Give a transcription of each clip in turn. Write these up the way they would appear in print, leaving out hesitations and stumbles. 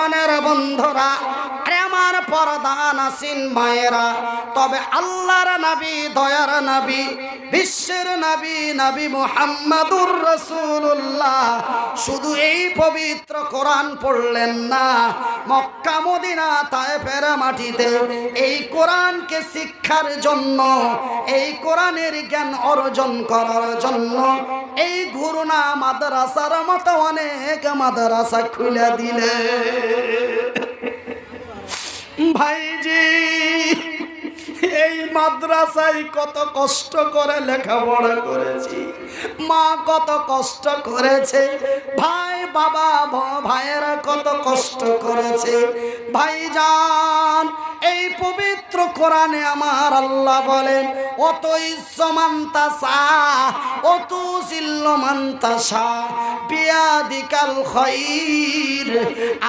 প্রাণের বন্ধুরা, আরে আমার পরদানাসীন মায়েরা, তবে আল্লাহর নবী, দয়ার নবী, বিশ্বের নবী, নবী মুহাম্মদুর রাসূলুল্লাহ শুধু এই পবিত্র কোরআন পড়লেন না, মক্কা মদিনা তায়েফের মাটিতে এই কোরআনকে শিক্ষার জন্য, এই কোরআনের জ্ঞান অর্জন করার জন্য এই গুরুনা মাদ্রাসার মতো অনেক মাদ্রাসা খুলে দিলে। ভাইজি, এই মাদ্রাসায় কত কষ্ট করে লেখাপড়া করেছি, মা কত কষ্ট করেছে, ভাই বাবা ভাইয়েরা কত কষ্ট করেছে। ভাইজান, এই পবিত্র কোরআনে আমার আল্লাহ বলেন, অত ইসমান্তাসা অত জিল্লমান্তাসা বিয়াদিকাল খাইর।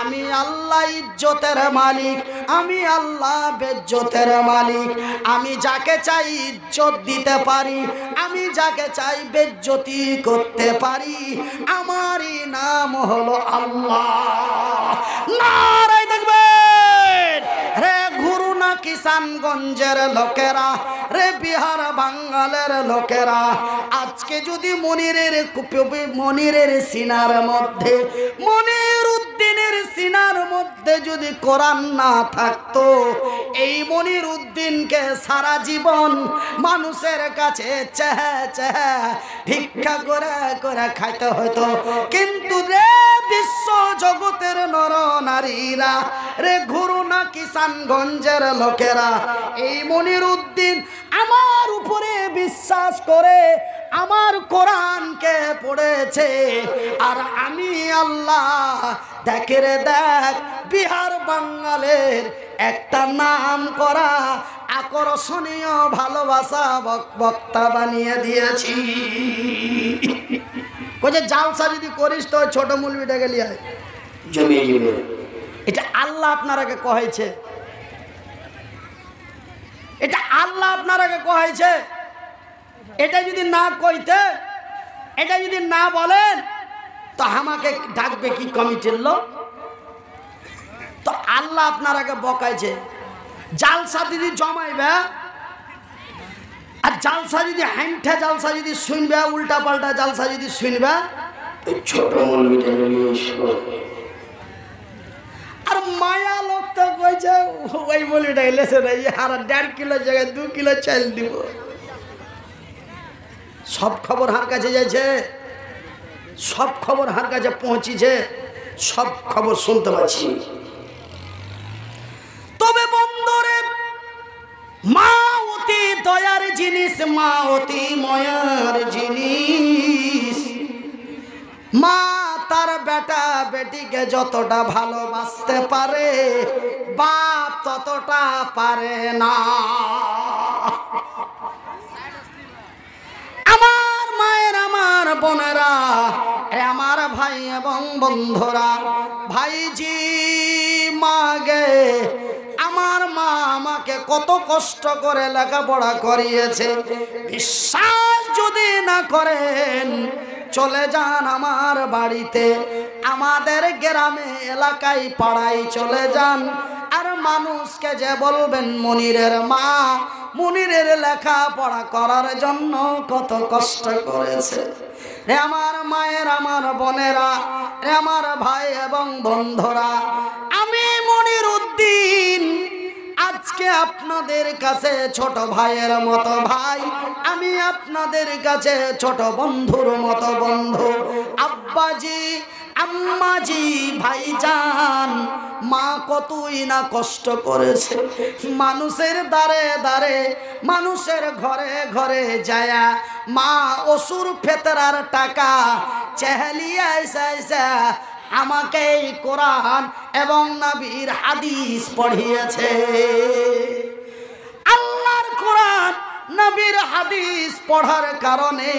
আমি আল্লাহ ইজ্জতের মালিক, আমি আল্লাহ বেজ্জতের মালিক। আমি যাকে চাই ইজ্জত দিতে পারি, আমি যাকে চাই বেজ্জতি করতে পারি। আমারই নাম হলো আল্লাহ। নারায়ে তাকবীর। রে গুরুনা কিষানগঞ্জের লোকেরা, রে বিহার বাঙ্গালের লোকেরা, আজকে যদি মনিরের সিনার মধ্যে, মনির উদ্দিনের সিনার মধ্যে যদি কোরআন না থাকতো, এই মনির উদ্দিনকে সারা জীবন মানুষের কাছে চেহে চেহে ভিক্ষা করে করে খাইতে হতো। কিন্তু রে বিশ্ব জগতের নর নারীরা, রে গুরুনা কিষানগঞ্জের লোকেরা, এই মনির উদ্দিন আমার উপরে বিশ্বাস করে আমার কোরআনকে পড়েছে। আর আমি আল্লাহ, দেখে রে দেখ, বিহার বাঙ্গালের একটা নাম করা আকর্ষণীয় ভালোবাসা বক্তা বানিয়ে দিয়েছি। কোজে জালসা যদি করিস তো ছোট মুলবিটাকে লিয়ে আয়, জমিয়ে যাবে। এটা আল্লাহ আপনারাকে কহেছে, এটা আল্লাহ আপনারাকে কহেছে। এটা যদি না কইতে, এটা যদি না বলেন, তো আমাকে ডাকবে কি কমিটির লোক? তো আল্লাহ আপনারাকে বকাইছে। জালসা যদি জমাইবে, আর জালসা যদি হ্যান্ঠে জালসা যদি শুনবে, উল্টা পাল্টা জালসা যদি শুনবে, ছোট আর মায়া লোক তো কইছে ওই বলিটা এলেছে না, আর 1.5 কিলো জায়গায় 2 কিলো চাল দিব। সব খবর হার কাছে যাচ্ছে, সব খবর হার কাছে পৌঁছিছে, সব খবর শুনতে পাচ্ছি। তবে বন্ধুরে, মা অতি দয়ার জিনিস, মা অতি ময়ার জিনিস। মা তার বেটা বেটিকে যতটা ভালোবাসতে পারে, বাপ ততটা পারে না। আমার মায়ের, আমার বোনেরা, আমার ভাই এবং বন্ধুরা, ভাইজি, মাগে, আমার মা আমাকে কত কষ্ট করে লেখাপড়া করিয়েছে। বিশ্বাস যদি না করেন, চলে যান আমার বাড়িতে, আমাদের গ্রামে এলাকায় পাড়ায় চলে যান। আর মানুষকে যে বলবেন মনিরের মা, মনিরের লেখাপড়া করার জন্য কত কষ্ট করেছে। রে আমার মায়ের, আমার বোনেরা, রে আমার ভাই এবং বন্ধুরা, আমি মনির উদ্দিন আজকে আপনাদের কাছে ছোট ভাইয়ের মতো ভাই, আমি আপনাদের কাছে ছোট বন্ধুর মতো বন্ধু। আব্বাজি, আম্মাজি, ভাইজান, মা কতই না কষ্ট করেছে। মানুষের দ্বারে দ্বারে, মানুষের ঘরে ঘরে যায়া মা অসুর ফেতরার টাকা চেহালিয়া আইসা আমাকে এই কোরআন এবং নবীর হাদিস পড়িয়েছে। আল্লাহর কোরআন নবীর হাদিস পড়ার কারণে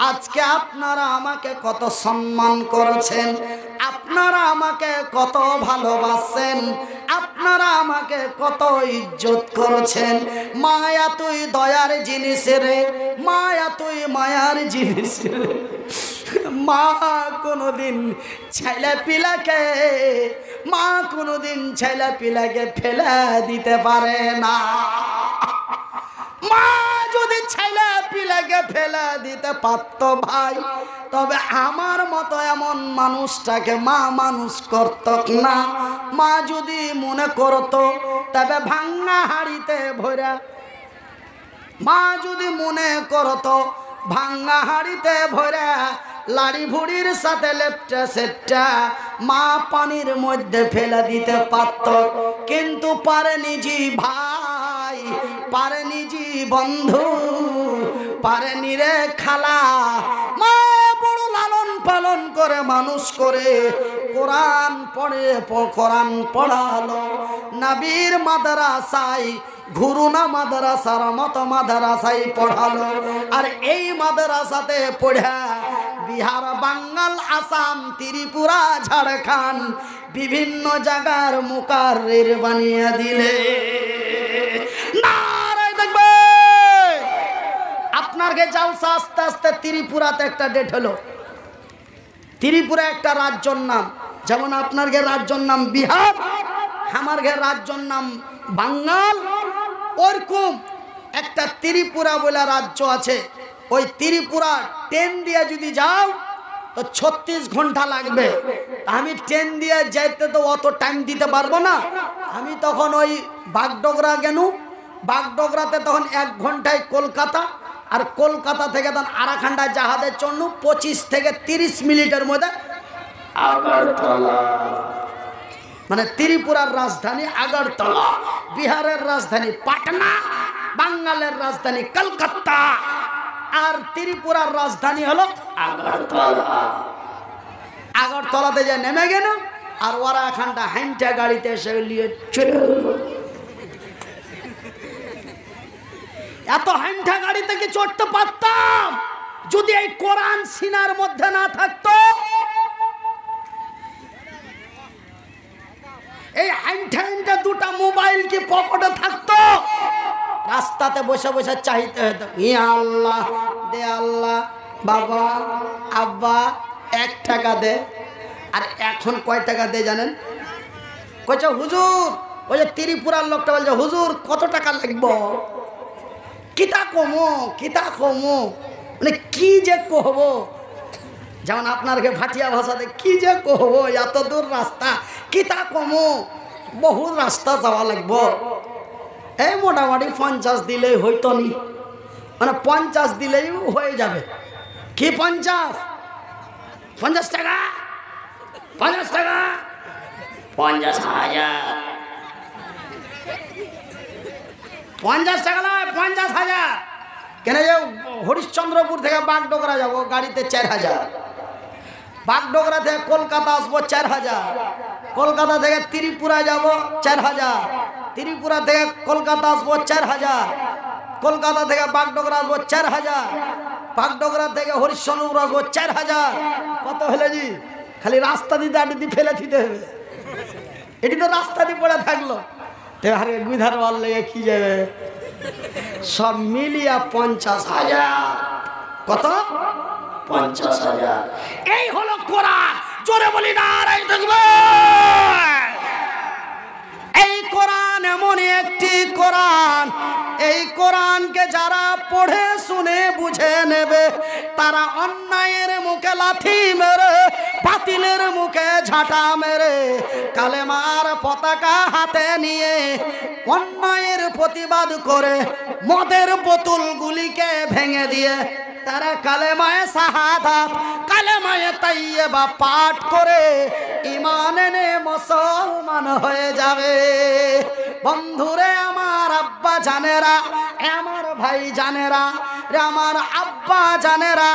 আজকে আপনারা আমাকে কত সম্মান করেছেন, আপনারা আমাকে কত ভালোবাসেন, আপনারা আমাকে কত ইজ্জত করেছেন। মায়া তুই দয়ার জিনিস রে, মায়া তুই মায়ার জিনিস রে। মা কোনোদিন ছেলে পিলাকে ফেলে দিতে পারে না। মা যদি ছেলে পিলাকে ফেলে দিতে পারতো ভাই, তবে আমার মতো এমন মানুষটাকে মা মানুষ করত না। মা যদি মনে করতো তবে ভাঙা হাড়িতে ভরা, মা যদি মনে করতো ভাঙা হাড়িতে ভরা লাড়ি ভুড়ির সাথে লেপটা সেটটা মা পানির মধ্যে ফেলে দিতে পারত, কিন্তু পারেনি জি ভাই, পারেনি জি বন্ধু, পারেনি রে খালা। মা বড় লালন পালন করে মানুষ করে কোরআন পড়ালো, নবীর মাদ্রাসায় ঘুরুনা মাদ্রাসার মতো মাদ্রাসায় পড়ালো। আর এই মাদ্রাসাতে পড়া বিহার, বাঙ্গাল, আসাম, ত্রিপুরা, ঝাড়খণ্ড বিভিন্ন জায়গার মুকাররির বানিয়ে দিলে। নারায় দেখবে আপনার গে জালসা আস্তে আস্তে ত্রিপুরাতে একটা ডেট হলো। ত্রিপুরা একটা রাজ্যর নাম, যেমন আপনার গে রাজ্যর নাম বিহার, আমার গে রাজ্যর নাম বাঙ্গাল, ওরকম একটা ত্রিপুরা বলে রাজ্য আছে। ওই ত্রিপুরা ট্রেন দিয়ে যদি যাও তো 36 ঘন্টা লাগবে। আমি ট্রেন দিয়ে যাইতে তো অত টাইম দিতে পারবো না। আমি তখন ওই বাগডোগরা গেল, বাগডোগরাতে তখন 1 ঘন্টায় কলকাতা, আর কলকাতা থেকে তখন আরাকান্ডা জাহাজে চড়লু 25 থেকে 30 মিনিটের মধ্যে আগরতলা। মানে ত্রিপুরার রাজধানী আগরতলা, বিহারের রাজধানী পাটনা, বাঙ্গালের রাজধানী কলকাতা, আর ত্রিপুরার রাজধানী হলো আগরতলা। আগরতলাতে যে নেমে গেল, আর ওরা এখানটা হাইনটা গাড়িতে এসে নিয়ে চলে গেল। এত হাইনটা গাড়িতে কি চড়তে পারতাম যদি এই কোরআন সিনার মধ্যে না থাকতো? এই হাইনটা দুটা মোবাইল কি পকেটে থাকতো? রাস্তাতে বসে বসে চাইতে হতো, ইয়া আল্লাহ দে, আল্লাহ বাবা আব্বা 1 টাকা দে। আর এখন কয় টাকা দে জানেন? কইছে হুজুর, ওই যে ত্রিপুরার লোকটা বলছে হুজুর কত টাকা লাগবো? কিতা কমো, মানে কি যে কহবো, যেমন আপনারকে ভাটিয়া ভাষাতে কি যে কহবো, এত দূর রাস্তা কিতা কমো, বহু রাস্তা যাওয়া লাগবো। এই মোটামুটি 50 দিলেই হইতো নি, মানে 50 দিলেই হয়ে যাবে। কি 50? 50 টাকা, 50 টাকা, 50,000, 50 টাকা নয় 50,000। কেন যে হরিশ্চন্দ্রপুর থেকে বাগডোগরা যাবো গাড়িতে 4,000, বাগডোগরা থেকে কলকাতা আসবো 4,000, কলকাতা থেকে ত্রিপুরা যাব 4,000, ত্রিপুরা থেকে কলকাতা আসবো 4,000, কলকাতা থেকে বাগডোগরা আসবো 4,000, বাগডোগরা থেকে হরিশ্চন্দ্রপুর আসবো 4,000। কত হলে জি? খালি রাস্তা দিতে আটি ফেলে দিতে হবে। এটি তো রাস্তা দিয়ে পড়ে থাকলো, আরে গুধার ওয়াল লেগে কি যাবে? সব মিলিয়া 50,000। কত? 50,000। এই হলো কোরআন। জোরে বলি না আর দেখবে। এই কোরআন এমন একটি কোরআন, এই কোরআনকে যারা পড়ে শুনে বুঝে নেবে তারা অন্যায়ের মুখে লাথি মেরে, বাতিলের মুখে ঝাঁটা মেরে, কালেমার পতাকা হাতে নিয়ে অন্যায়ের প্রতিবাদ করে মদের বোতলগুলিকে ভেঙে দিয়ে তারা কালেমায়ে শাহাদাত, কালেমায়ে তাইয়্যিবা পাঠ করে ঈমান এনে মুসলমান হয়ে যাবে। বন্ধুরে আমার আব্বা জানেরা, আমার ভাই জানেরা, আমার আব্বা জানেরা,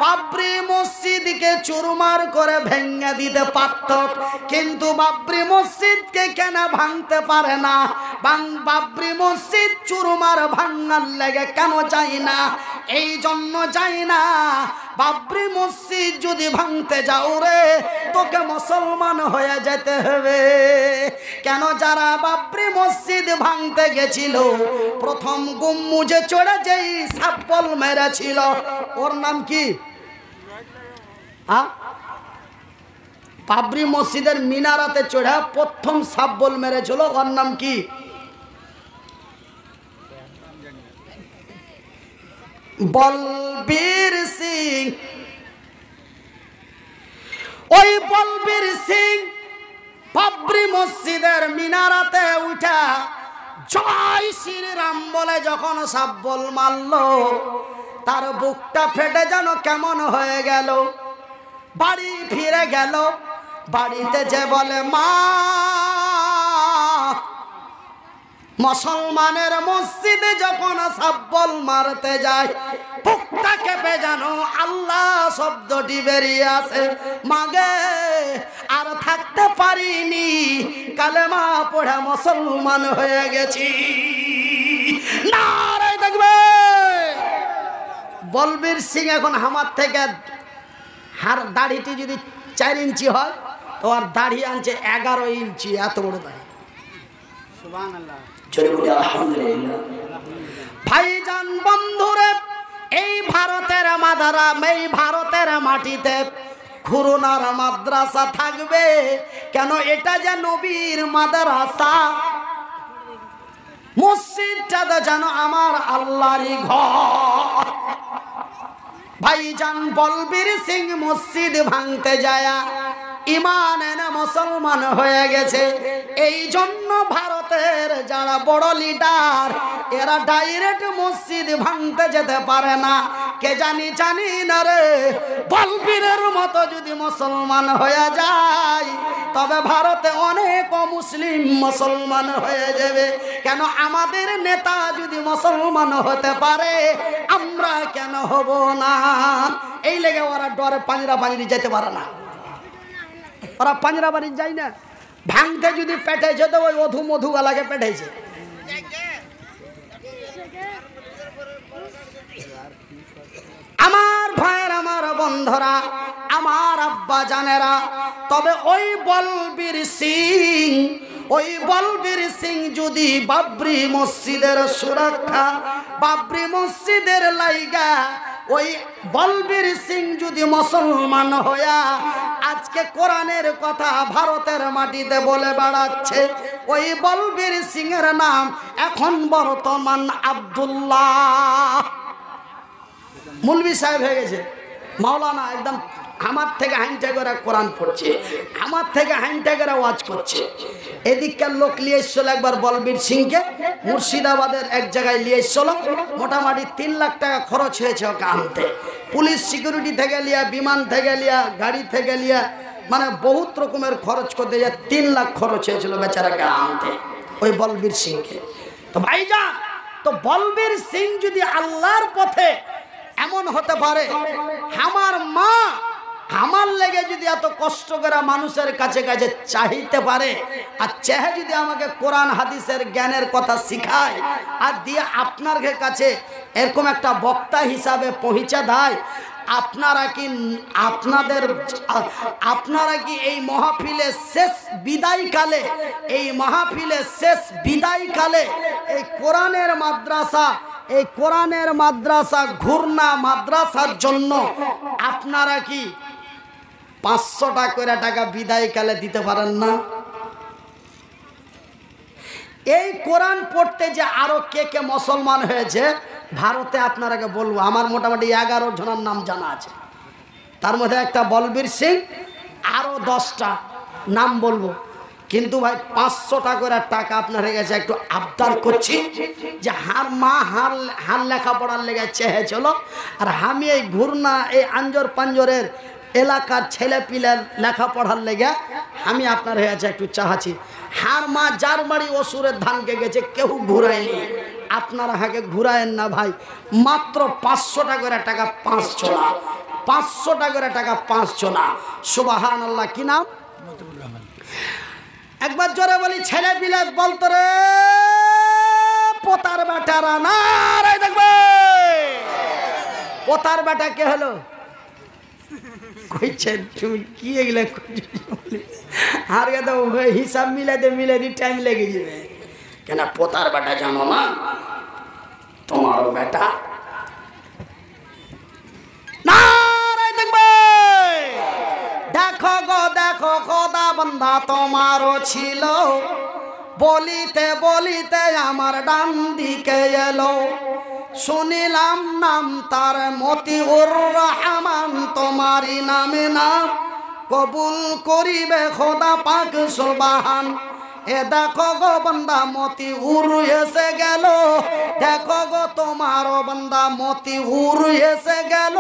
বাবরি মসজিদকে চুরমার করে ভেঙে দিতে পারত, কিন্তু বাবরি মসজিদকে কেন ভাঙতে পারে না? বাবরি মসজিদ চুরমার ভাঙার লেগে কেন চাই না? এই জন্য চাই না, বাবরি মসজিদ যদি ভাঙতে যাও রে তোকে মুসলমান হয়ে যেতে হবে। কেন? যারা বাবরি মসজিদ ভাঙতে গেছিল প্রথম গম্বুজে চড়ে যেই সাপ্পল মেরেছিল ওর নাম কি? বাবরি মসজিদের মিনারাতে চড়া প্রথম সাব্বল মেরেছিল, ওর নাম কি? বলবীর সিং। ওই বলবীর সিং বাবরি মসজিদের মিনারাতে উঠা জয় শ্রীরাম বলে যখন সাব্বল মারল, তার বুকটা ফেটে যেন কেমন হয়ে গেল। বাড়ি ফিরে গেল, বাড়িতে যে বলে মা, মুসলমানের মসজিদে যখন সাব্বল মারতে যায় বুকটা কেঁপে যেন আল্লাহ শব্দটি বেরিয়ে আসে। মাগে আর থাকতে পারিনি, কালেমা পড়ে মুসলমান হয়ে গেছি। নারায় দেখবে বলবীর সিং এখন আমার থেকে হার দাড়িটি যদি 4 ইঞ্চি হয় তো আর দাড়ি আনছে 11 ইঞ্চি, এত বড় দাড়ি। সুবহানাল্লাহ, জোরে বলি আলহামদুলিল্লাহ। ভাইজান বন্ধুরে, এই ভারতের মাদারা, এই ভারতের মাটিতে খুরুনার মাদ্রাসা থাকবে কেন? এটা যে নবীর মাদ্রাসা, মসজিদটা তো যেন আমার আল্লাহরই ঘর। ভাইজান বলবীর সিং মসজিদ ভাঙতে যায় ইমান এনে মুসলমান হয়ে গেছে। এই জন্য ভারতের যারা বড় লিডার এরা ডাইরেক্ট মসজিদ ভাঙতে যেতে পারে না। কে জানি না রে, বলবীরের মতো যদি মুসলমান হয়ে যায় তবে ভারতে অনেক মুসলিম মুসলমান হয়ে যাবে। কেন? আমাদের নেতা যদি মুসলমান হতে পারে আমরা কেন হব না? এই লেগে ওরা ডরে পাঞ্জরা পাঞ্জরি যেতে পারে না, ওরা পাঞ্জরা বাড়ি যায় না। ভাঙতে যদি পেটেছে তো ওই অধু মধুগালাকে পেটেছে। আমার ভাইয়ের, আমার বন্ধুরা, আমার আব্বা জানেরা, তবে ওই বলবীর সিং যদি বাবরি মসজিদের সুরক্ষা, বাবরি মসজিদের লাইগা ওই বলবীর সিং যদি মুসলমান হইয়া আজকে কোরআনের কথা ভারতের মাটিতে বলে বেড়াচ্ছে, ওই বলবীর সিং এর নাম এখন বর্তমান আব্দুল্লাহ। মুলবি সাহেব হয়ে গেছে, মাওলানা। একদম আমার থেকে হাইনটা করে কোরআন পড়ছে, আমার থেকে হাইনটা করে ওয়াজ করছে। এদিককার লোক নিয়ে এসছিল একবার বলবীর সিংকে মুর্শিদাবাদের এক জায়গায় নিয়ে এসছিল। মোটামুটি 3 লাখ টাকা খরচ হয়েছে ওকে আনতে। পুলিশ সিকিউরিটি থেকে লিয়া, বিমান থেকে লিয়া, গাড়ি থেকে লিয়া, মানে বহুত রকমের খরচ করতে যায়। 3 লাখ খরচ হয়েছিল বেচারাকে আনতে ওই বলবীর সিংকে। তো ভাইজান, তো বলবীর সিং যদি আল্লাহর পথে এমন হতে পারে, আমার মা আমার লেগে যদি এত কষ্ট করে মানুষের কাছে কাছে চাইতে পারে, আর চেহে যদি আমাকে কোরআন হাদিসের জ্ঞানের কথা শিখায় আর দিয়ে আপনার কাছে এরকম একটা বক্তা হিসাবে পৌঁছে দেয়, আপনারা কি এই মাহফিলের শেষ বিদায়কালে, এই মাহফিলের শেষ বিদায়কালে এই কোরআনের মাদ্রাসা, এই কোরআনের মাদ্রাসা ঘুরনা মাদ্রাসার জন্য আপনারা কি 500 টাকা বিদায়কালে দিতে পারেন না? এই কোরআন পড়তে যে আরো কে কে মুসলমান হয়েছে ভারতে আপনারাকে বলবো, আমার মোটামুটি 11 জনের নাম জানা আছে। তার মধ্যে একটা বলবীর সিং, আরো 10টা নাম বলবো। কিন্তু ভাই 500 টাকা আপনার হয়ে গেছে। একটু আবদার করছি যে হার লেখাপড়ার লেগে চেয়েছিল, আর আমি এই ঘুরনা এই আঞ্জর পাঞ্জরের এলাকার ছেলে পিলের লেখাপড়ার লেগে আমি আপনার হয়ে আছে একটু চাহাচ্ছি। হার মা যার বাড়ি অসুরের ধানকে গেছে কেউ ঘুরায়নি, আপনারা হাকে ঘুরায়েন না ভাই। মাত্র 500 টাকা 5 ছোলা, 500 টাকা 5 ছোলা। সুবহানাল্লাহ। কি নাম? একবার জোরে বলি, ছেলে পিলে বলতো রে পোতার বেটারা। না রে দেখবে পোতার বেটা কে হলো? কইছেন তুমি কি এগুলো আর তো হিসাব মিলাতে টাইম লেগে যাবে। কেন পোতার বেটা জানো না? তোমারও বেটা। না দেখবে দেখো খোদা বান্দা তোমারও ছিল, বলিতে বলিতে আমার ডান দিকে এলো, শুনিলাম নাম তার মতিউর রহমান, তোমারই নামে নাম কবুল করিবে খোদা পাক সুবহান। এ দেখো গো বান্দা মতিউর এসে গেল, দেখো গো তোমারও বান্দা মতিউর এসে গেল,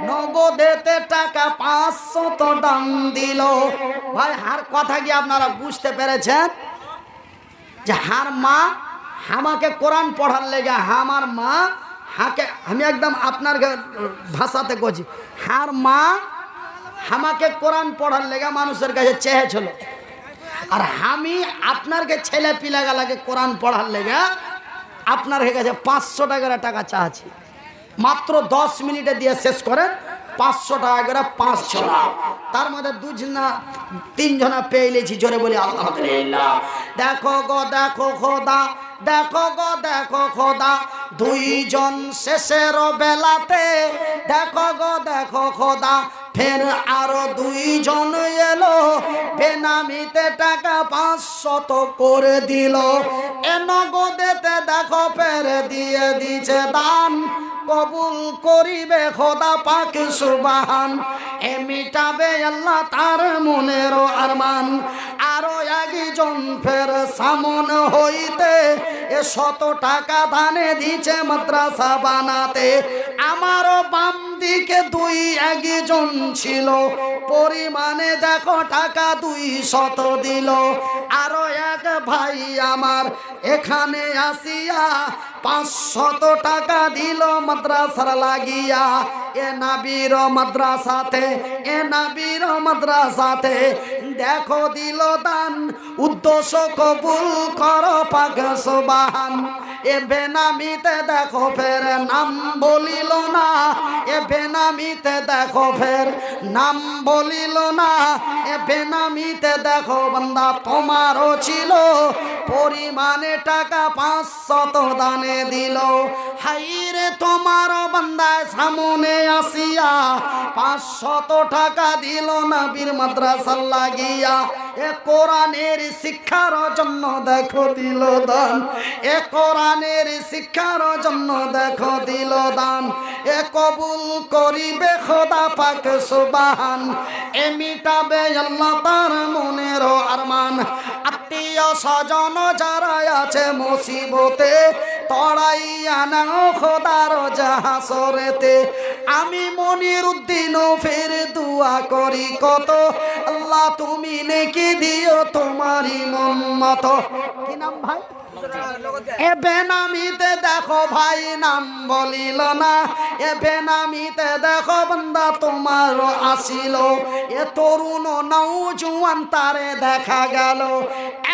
নগদেতে টাকা 500 দাম দিল। ভাই হার কথা কি আপনারা বুঝতে পেরেছেন? যে হার মা আমাকে কোরআন পড়ার লেগে, আমার মা হাকে, আমি একদম আপনার ভাষাতে কছি, হার মা আমাকে কোরআন পড়ার লেগে মানুষের কাছে চেয়েছিল, আর আমি আপনার ছেলে পিলাগালাকে কোরআন পড়ার লেগে আপনার কাছে 500 টাকা চাচ্ছি। মাত্র 10 মিনিটে দিয়ে শেষ করেন, 500 টাকা করে 5 জনা, তার মধ্যে 2 জনা 3 জনা পেয়ে নিয়েছি, জোরে বলি আলহামদুলিল্লাহ। দেখো গো দেখো খোদা, দেখো গো দেখো খোদা, 2 জন শেষের বেলাতে, দেখো গো দেখো খোদা ফের আরো 2 জন এলো, বেনামিতে টাকা 500 করে দিল, এ নগদেতে দেখো ফের দিয়ে দিছে দান, কবুল করিবে খোদা পাক সুবহান। এ মিটাবে আল্লাহ তার মনের আরমান। আরো একজন ফের সামন হইতে 100 টাকা দানে দিছে মাদ্রাসা বানাতে। আমারও বাম দিকে 2 ছিল, পরিমাণে দেখো টাকা 200 দিল। আরো এক ভাই আমার এখানে আসিয়া 500 টাকা দিল মাদ্রাসার লাগিয়া, এ নাবির মাদ্রাসাতে, এ নাবির মাদ্রাসাতে দেখো দিল দান, উদ্দেশ্য কবুল করো পাক সুবহান। এ বেনামিতে দেখো ফের নাম বলিল না, এ বেনামিতে দেখো ফের নাম বলিল না, এ বেনামিতে দেখো বান্দা তোমারও ছিল, পরিমাণে টাকা 500 দানে দিল। হাইরে তোমারও বান্দায় সামনে আসিয়া 500 টাকা দিল নবীর মাদ্রাসার লাগিয়া। এ কোরআনের শিক্ষার জন্য দেখো দিল দান, এ কোরআনের শিক্ষার জন্য দেখো দিল দান। এ কবুল করিবে খোদা পাক সুবহান, এ মিটাবে আল্লাহ তার মনের আরমান। আত্মীয় স্বজন যারা আছে মুসিবতে, তড়াইয়া নাও খোদার জাহাসরেতে। আমি মনির উদ্দিন ফের দোয়া করি কত, আল্লাহ তুমি নেকি দিও তোমারই মন মতো। কি নাম ভাই? এ বেনামিতে দেখো ভাই নাম বলিল না, এ বেনামিতে দেখো বান্দা তোমার আসিল। এ তরুণ নৌজওয়ান তারে দেখা গেল,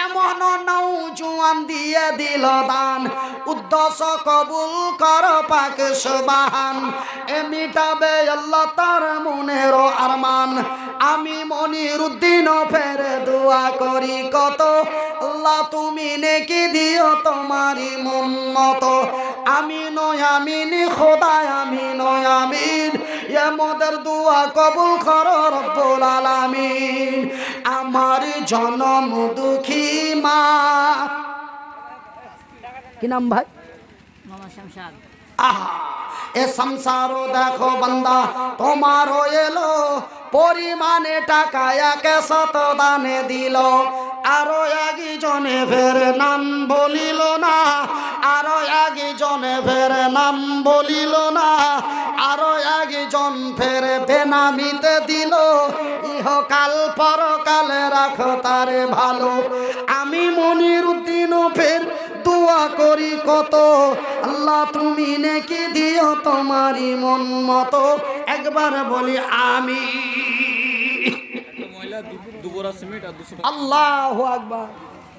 এমন নৌজওয়ান দিয়ে দিল দান, উদ্দেশ্য কবুল কর পাক সুবহান। এ মিটাবে আল্লাহ তার মনের আরমান। আমি মনির উদ্দিন ফের দোয়া করি কত, আল্লাহ তুমি নেকি দিও তোমারই মন মতো। আমিন আমিন খোদা আমিন আমিন, এ মোদের দোয়া কবুল করো রব্বুল আলামিন। আমার জনম দুঃখী মা, কি নাম ভাই? আহা এ সংসারও দেখো বান্দা তোমারও এলো, পরিমাণে টাকা 100 দানে দিল। আরো একজনে ফের নাম বলিল না, আরো একজনে ফের নাম বলিল না, আরো একজন ফের বেনামিতে দিল। ইহকাল পরকালে রাখো তারে ভালো। আমি মনির উদ্দিন ফের দোয়া করি কত, আল্লাহ তুমি নেকি দিও তোমারই মন মতো। একবার বলি আমি আল্লাহু আকবার।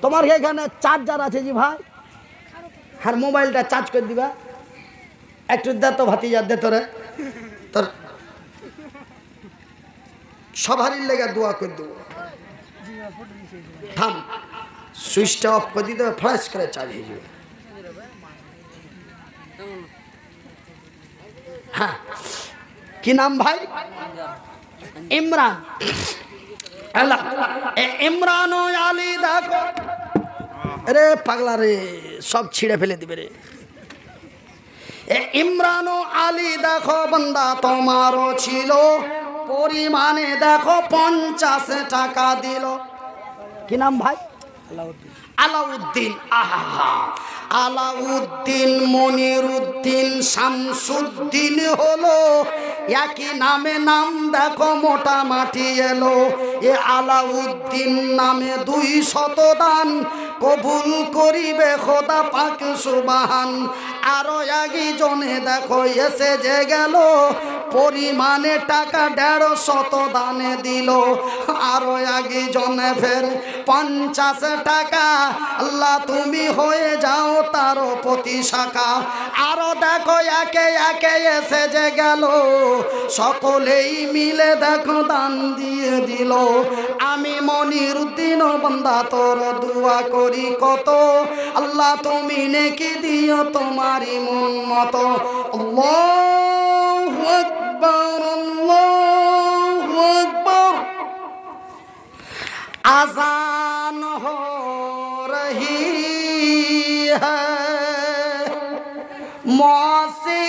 তোমার এখানে চার্জার আছে জি ভাই? হ্যাঁ মোবাইলটা চার্জ করে দিবা একটু, দে তো ভাতিজা, দে তোরে, তোর সবারই লেগে দোয়া করে দেবো। থাম, সুইচটা অফ করে দিতে ফ্ল্যাশ করে চার্জ হয়ে যাবে। হ্যাঁ কি নাম ভাই? ইমরান। আল্লাহ ইমরান ও আলী দেখো, রে পাগলা রে, সব ছিঁড়ে ফেলে দিবে রে। ইমরান ও আলী দেখো বান্দা তোমারও ছিল, পরিমাণে দেখো 50 টাকা দিল। কি নাম ভাই? আলাউদ্দিন। আহা, আলাউদ্দিন, মনিরুদ্দিন, শামসুদ্দিন হলো একই নামে নাম দেখো মোটামাটি এলো। এ আলাউদ্দিন নামে 200 দান কবুল করিবে খোদা পাক সুবহান। আরো একজনে দেখো এসে যে গেল, পরিমাণে টাকা 150 দানে দিল। আরো একজনে ফের 50 টাকা, আল্লাহ তুমি হয়ে যাও তার প্রতি শাখা। আরো দেখো একে একে এসে যে গেল, সকলেই মিলে দেখো দান দিয়ে দিল। আমি মনিরুদ্দিন বান্দা তোর দোয়া করি কত, আল্লাহ তুমি নেকি দিও তোমারই মন মতো। আল্লাহু আকবার, আল্লাহু আকবার। আজান हो रही है, मौसी